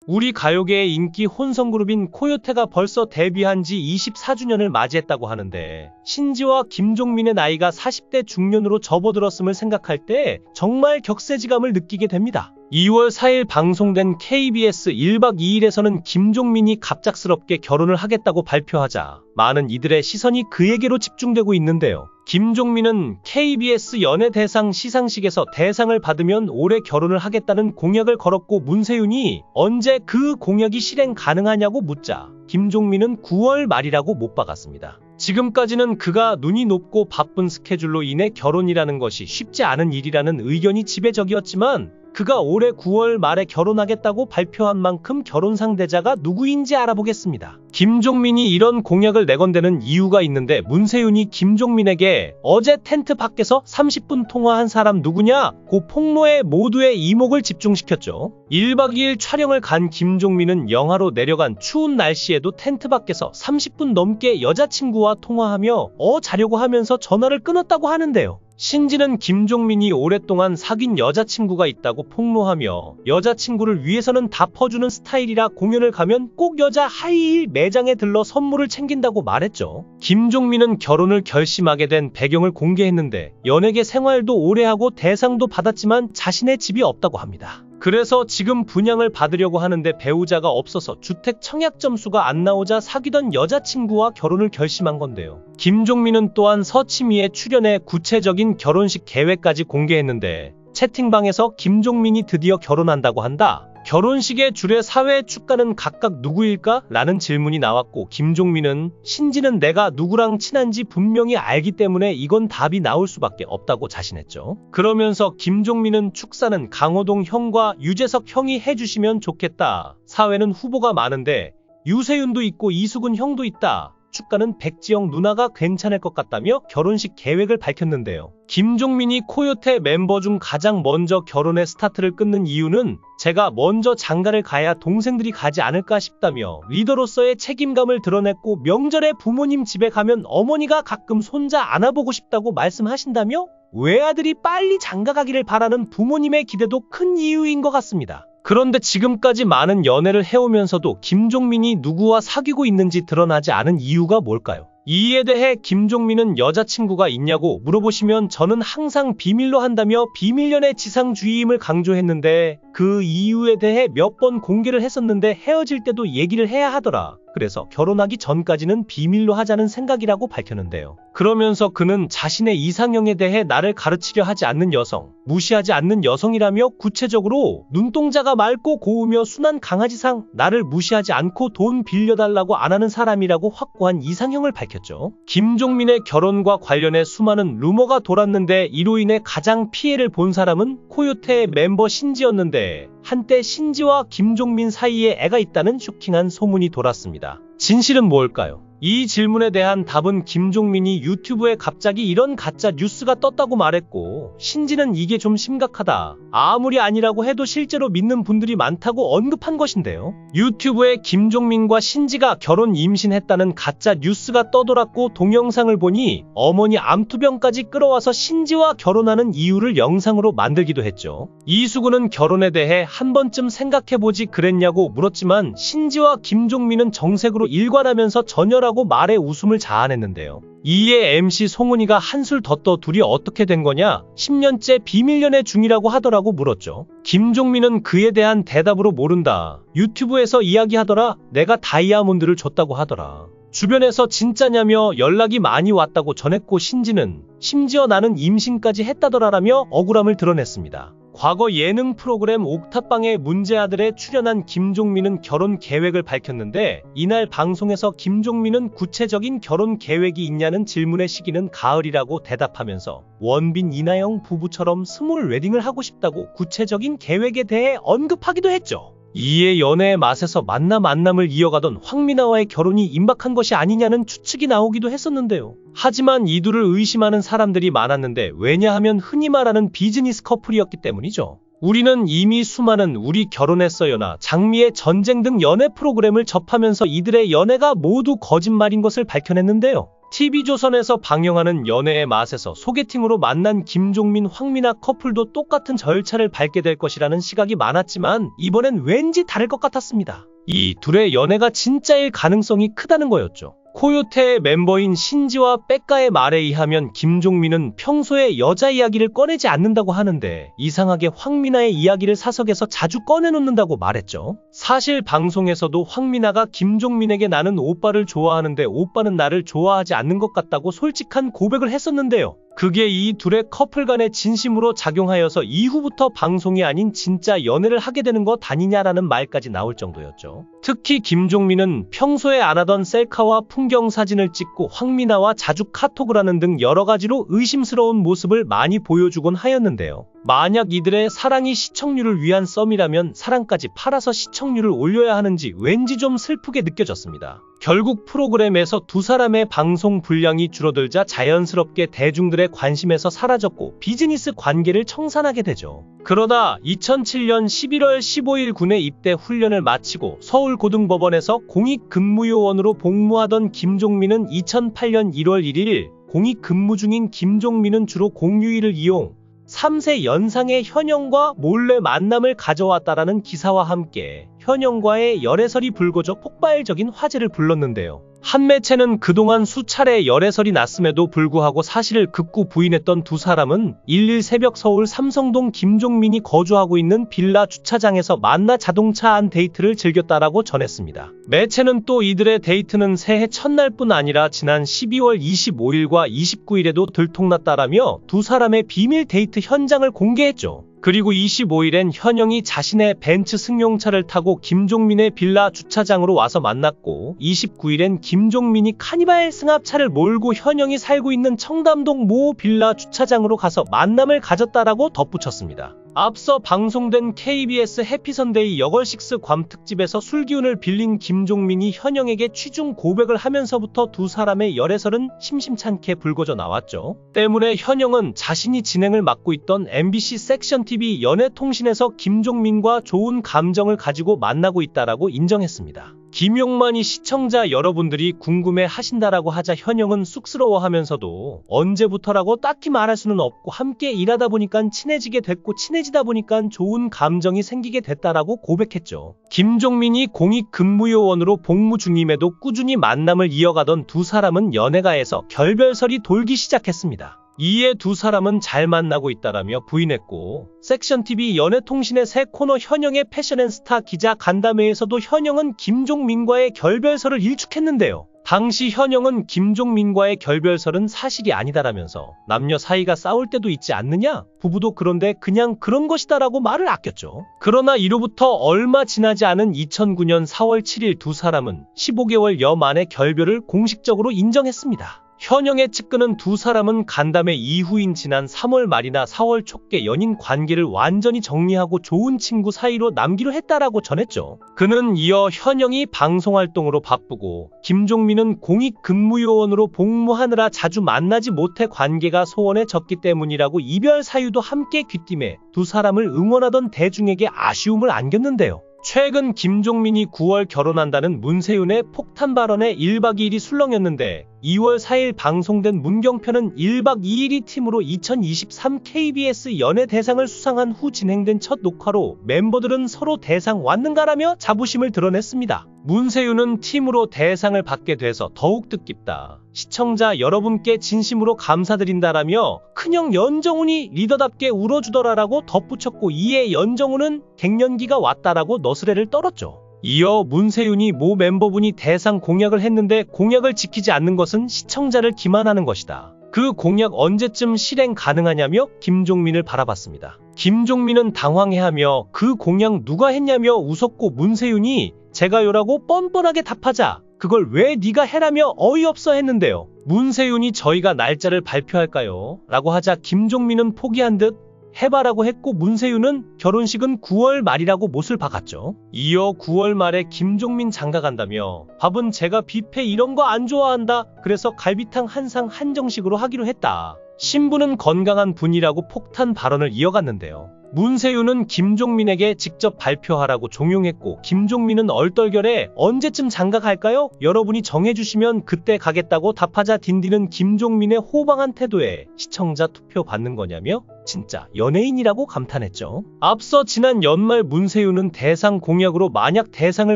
우리 가요계의 인기 혼성그룹인 코요테가 벌써 데뷔한 지 24주년을 맞이했다고 하는데 신지와 김종민의 나이가 40대 중년으로 접어들었음을 생각할 때 정말 격세지감을 느끼게 됩니다. 2월 4일 방송된 KBS 1박 2일에서는 김종민이 갑작스럽게 결혼을 하겠다고 발표하자 많은 이들의 시선이 그에게로 집중되고 있는데요. 김종민은 KBS 연예대상 시상식에서 대상을 받으면 올해 결혼을 하겠다는 공약을 걸었고 문세윤이 언제 그 공약이 실행 가능하냐고 묻자 김종민은 9월 말이라고 못 박았습니다. 지금까지는 그가 눈이 높고 바쁜 스케줄로 인해 결혼이라는 것이 쉽지 않은 일이라는 의견이 지배적이었지만 그가 올해 9월 말에 결혼하겠다고 발표한 만큼 결혼 상대자가 누구인지 알아보겠습니다. 김종민이 이런 공약을 내건 데는 이유가 있는데 문세윤이 김종민에게 어제 텐트 밖에서 30분 통화한 사람 누구냐? 고 폭로해 모두의 이목을 집중시켰죠. 1박 2일 촬영을 간 김종민은 영하로 내려간 추운 날씨에도 텐트 밖에서 30분 넘게 여자친구와 통화하며 자려고 하면서 전화를 끊었다고 하는데요. 신지는 김종민이 오랫동안 사귄 여자친구가 있다고 폭로하며 여자친구를 위해서는 다 퍼주는 스타일이라 공연을 가면 꼭 여자 하이힐 매장에 들러 선물을 챙긴다고 말했죠. 김종민은 결혼을 결심하게 된 배경을 공개했는데 연예계 생활도 오래 하고 대상도 받았지만 자신의 집이 없다고 합니다. 그래서 지금 분양을 받으려고 하는데 배우자가 없어서 주택 청약 점수가 안 나오자 사귀던 여자친구와 결혼을 결심한 건데요. 김종민은 또한 서치미에 출연해 구체적인 결혼식 계획까지 공개했는데 채팅방에서 김종민이 드디어 결혼한다고 한다. 결혼식의 주례 사회 축가는 각각 누구일까? 라는 질문이 나왔고 김종민은 신지는 내가 누구랑 친한지 분명히 알기 때문에 이건 답이 나올 수밖에 없다고 자신했죠. 그러면서 김종민은 축사는 강호동 형과 유재석 형이 해주시면 좋겠다. 사회는 후보가 많은데 유세윤도 있고 이수근 형도 있다. 축가는 백지영 누나가 괜찮을 것 같다며 결혼식 계획을 밝혔는데요. 김종민이 코요테 멤버 중 가장 먼저 결혼의 스타트를 끊는 이유는 제가 먼저 장가를 가야 동생들이 가지 않을까 싶다며 리더로서의 책임감을 드러냈고 명절에 부모님 집에 가면 어머니가 가끔 손자 안아보고 싶다고 말씀하신다며 외아들이 빨리 장가 가기를 바라는 부모님의 기대도 큰 이유인 것 같습니다. 그런데 지금까지 많은 연애를 해오면서도 김종민이 누구와 사귀고 있는지 드러나지 않은 이유가 뭘까요? 이에 대해 김종민은 여자친구가 있냐고 물어보시면 저는 항상 비밀로 한다며 비밀연애 지상주의임을 강조했는데 그 이유에 대해 몇 번 공개를 했었는데 헤어질 때도 얘기를 해야 하더라. 그래서 결혼하기 전까지는 비밀로 하자는 생각이라고 밝혔는데요. 그러면서 그는 자신의 이상형에 대해 나를 가르치려 하지 않는 여성, 무시하지 않는 여성이라며 구체적으로 눈동자가 맑고 고우며 순한 강아지상, 나를 무시하지 않고 돈 빌려달라고 안 하는 사람이라고 확고한 이상형을 밝혔죠. 김종민의 결혼과 관련해 수많은 루머가 돌았는데 이로 인해 가장 피해를 본 사람은 코요테의 멤버 신지였는데 한때 신지와 김종민 사이에 애가 있다는 쇼킹한 소문이 돌았습니다. 진실은 뭘까요? 이 질문에 대한 답은 김종민이 유튜브에 갑자기 이런 가짜 뉴스가 떴다고 말했고 신지는 이게 좀 심각하다. 아무리 아니라고 해도 실제로 믿는 분들이 많다고 언급한 것인데요. 유튜브에 김종민과 신지가 결혼 임신했다는 가짜 뉴스가 떠돌았고 동영상을 보니 어머니 암투병까지 끌어와서 신지와 결혼하는 이유를 영상으로 만들기도 했죠. 이수근은 결혼에 대해 한 번쯤 생각해보지 그랬냐고 물었지만 신지와 김종민은 정색으로 일관하면서 전혀라고 말에 웃음을 자아냈는데요. 이에 MC 송은이가 한술 더 떠 둘이 어떻게 된 거냐? 10년째 비밀연애 중이라고 하더라고 물었죠. 김종민은 그에 대한 대답으로 모른다. 유튜브에서 이야기하더라. 내가 다이아몬드를 줬다고 하더라. 주변에서 진짜냐며 연락이 많이 왔다고 전했고 신지는 심지어 나는 임신까지 했다더라라며 억울함을 드러냈습니다. 과거 예능 프로그램 옥탑방의 문제아들에 출연한 김종민은 결혼 계획을 밝혔는데 이날 방송에서 김종민은 구체적인 결혼 계획이 있냐는 질문의 시기는 가을이라고 대답하면서 원빈 이나영 부부처럼 스몰 웨딩을 하고 싶다고 구체적인 계획에 대해 언급하기도 했죠. 이에 연애의 맛에서 만남을 이어가던 황미나와의 결혼이 임박한 것이 아니냐는 추측이 나오기도 했었는데요. 하지만 이 둘을 의심하는 사람들이 많았는데 왜냐하면 흔히 말하는 비즈니스 커플이었기 때문이죠. 우리는 이미 수많은 우리 결혼했어요나 장미의 전쟁 등 연애 프로그램을 접하면서 이들의 연애가 모두 거짓말인 것을 밝혀냈는데요. TV조선에서 방영하는 연애의 맛에서 소개팅으로 만난 김종민, 황미나 커플도 똑같은 절차를 밟게 될 것이라는 시각이 많았지만 이번엔 왠지 다를 것 같았습니다. 이 둘의 연애가 진짜일 가능성이 크다는 거였죠. 코요테의 멤버인 신지와 백가의 말에 의하면 김종민은 평소에 여자 이야기를 꺼내지 않는다고 하는데 이상하게 황미나의 이야기를 사석에서 자주 꺼내놓는다고 말했죠. 사실 방송에서도 황미나가 김종민에게 나는 오빠를 좋아하는데 오빠는 나를 좋아하지 않는 것 같다고 솔직한 고백을 했었는데요. 그게 이 둘의 커플 간의 진심으로 작용하여서 이후부터 방송이 아닌 진짜 연애를 하게 되는 것 아니냐라는 말까지 나올 정도였죠. 특히 김종민은 평소에 안 하던 셀카와 풍경 사진을 찍고 황미나와 자주 카톡을 하는 등 여러 가지로 의심스러운 모습을 많이 보여주곤 하였는데요. 만약 이들의 사랑이 시청률을 위한 썸이라면 사랑까지 팔아서 시청률을 올려야 하는지 왠지 좀 슬프게 느껴졌습니다. 결국 프로그램에서 두 사람의 방송 분량이 줄어들자 자연스럽게 대중들의 관심에서 사라졌고 비즈니스 관계를 청산하게 되죠. 그러다 2007년 11월 15일 군에 입대 훈련을 마치고 서울고등법원에서 공익근무요원으로 복무하던 김종민은 2008년 1월 1일 공익근무 중인 김종민은 주로 공휴일을 이용 3세 연상의 현영과 몰래 만남을 가져왔다라는 기사와 함께 현영과의 열애설이 불거져 폭발적인 화제를 불렀는데요. 한 매체는 그동안 수차례 열애설이 났음에도 불구하고 사실을 극구 부인했던 두 사람은 1일 새벽 서울 삼성동 김종민이 거주하고 있는 빌라 주차장에서 만나 자동차 안 데이트를 즐겼다라고 전했습니다. 매체는 또 이들의 데이트는 새해 첫날뿐 아니라 지난 12월 25일과 29일에도 들통났다라며 두 사람의 비밀 데이트 현장을 공개했죠. 그리고 25일엔 현영이 자신의 벤츠 승용차를 타고 김종민의 빌라 주차장으로 와서 만났고 29일엔 김종민이 카니발 승합차를 몰고 현영이 살고 있는 청담동 모 빌라 주차장으로 가서 만남을 가졌다라고 덧붙였습니다. 앞서 방송된 KBS 해피선데이 여걸식스 괌 특집에서 술기운을 빌린 김종민이 현영에게 취중 고백을 하면서부터 두 사람의 열애설은 심심찮게 불거져 나왔죠. 때문에 현영은 자신이 진행을 맡고 있던 MBC 섹션TV 연애통신에서 김종민과 좋은 감정을 가지고 만나고 있다라고 인정했습니다. 김용만이 시청자 여러분들이 궁금해 하신다라고 하자 현영은 쑥스러워하면서도 언제부터라고 딱히 말할 수는 없고 함께 일하다 보니까 친해지게 됐고 친해지다 보니까 좋은 감정이 생기게 됐다라고 고백했죠. 김종민이 공익근무요원으로 복무 중임에도 꾸준히 만남을 이어가던 두 사람은 연애가에서 결별설이 돌기 시작했습니다. 이에 두 사람은 잘 만나고 있다라며 부인했고 섹션TV 연애통신의 새 코너 현영의 패션앤스타 기자 간담회에서도 현영은 김종민과의 결별설을 일축했는데요. 당시 현영은 김종민과의 결별설은 사실이 아니다라면서 남녀 사이가 싸울 때도 있지 않느냐? 부부도 그런데 그냥 그런 것이다라고 말을 아꼈죠. 그러나 이로부터 얼마 지나지 않은 2009년 4월 7일 두 사람은 15개월여 만에 결별을 공식적으로 인정했습니다. 현영의 측근은 두 사람은 간담회 이후인 지난 3월 말이나 4월 초께 연인 관계를 완전히 정리하고 좋은 친구 사이로 남기로 했다라고 전했죠. 그는 이어 현영이 방송활동으로 바쁘고 김종민은 공익근무요원으로 복무하느라 자주 만나지 못해 관계가 소원해졌기 때문이라고 이별 사유도 함께 귀띔해 두 사람을 응원하던 대중에게 아쉬움을 안겼는데요. 최근 김종민이 9월 결혼한다는 문세윤의 폭탄 발언에 1박 2일이 술렁였는데 2월 4일 방송된 문경편은 1박 2일이 팀으로 2023 KBS 연예대상을 수상한 후 진행된 첫 녹화로 멤버들은 서로 대상 왔는가라며 자부심을 드러냈습니다. 문세윤은 팀으로 대상을 받게 돼서 더욱 뜻깊다. 시청자 여러분께 진심으로 감사드린다라며 큰형 연정훈이 리더답게 울어주더라라고 덧붙였고 이에 연정훈은 갱년기가 왔다라고 너스레를 떨었죠. 이어 문세윤이 모 멤버분이 대상 공약을 했는데 공약을 지키지 않는 것은 시청자를 기만하는 것이다. 그 공약 언제쯤 실행 가능하냐며 김종민을 바라봤습니다. 김종민은 당황해하며 그 공약 누가 했냐며 웃었고 문세윤이 제가요라고 뻔뻔하게 답하자 그걸 왜 네가 해라며 어이없어 했는데요. 문세윤이 저희가 날짜를 발표할까요? 라고 하자 김종민은 포기한 듯 해봐라고 했고 문세윤은 결혼식은 9월 말이라고 못을 박았죠. 이어 9월 말에 김종민 장가간다며 밥은 제가 뷔페 이런 거 안 좋아한다. 그래서 갈비탕 한 상 한정식으로 하기로 했다. 신부는 건강한 분이라고 폭탄 발언을 이어갔는데요. 문세윤은 김종민에게 직접 발표하라고 종용했고 김종민은 얼떨결에 언제쯤 장가갈까요? 여러분이 정해주시면 그때 가겠다고 답하자 딘딘은 김종민의 호방한 태도에 시청자 투표 받는 거냐며 진짜 연예인이라고 감탄했죠. 앞서 지난 연말 문세윤은 대상 공약으로 만약 대상을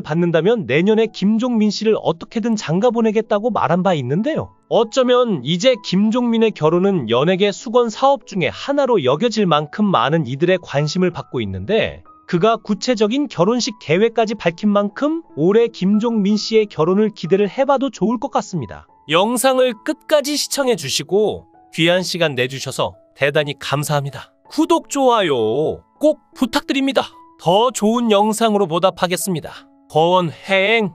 받는다면 내년에 김종민 씨를 어떻게든 장가 보내겠다고 말한 바 있는데요. 어쩌면 이제 김종민의 결혼은 연예계 수건 사업 중에 하나로 여겨질 만큼 많은 이들의 관심을 받고 있는데 그가 구체적인 결혼식 계획까지 밝힌 만큼 올해 김종민 씨의 결혼을 기대를 해봐도 좋을 것 같습니다. 영상을 끝까지 시청해주시고 귀한 시간 내주셔서 대단히 감사합니다. 구독, 좋아요 꼭 부탁드립니다. 더 좋은 영상으로 보답하겠습니다. 거원행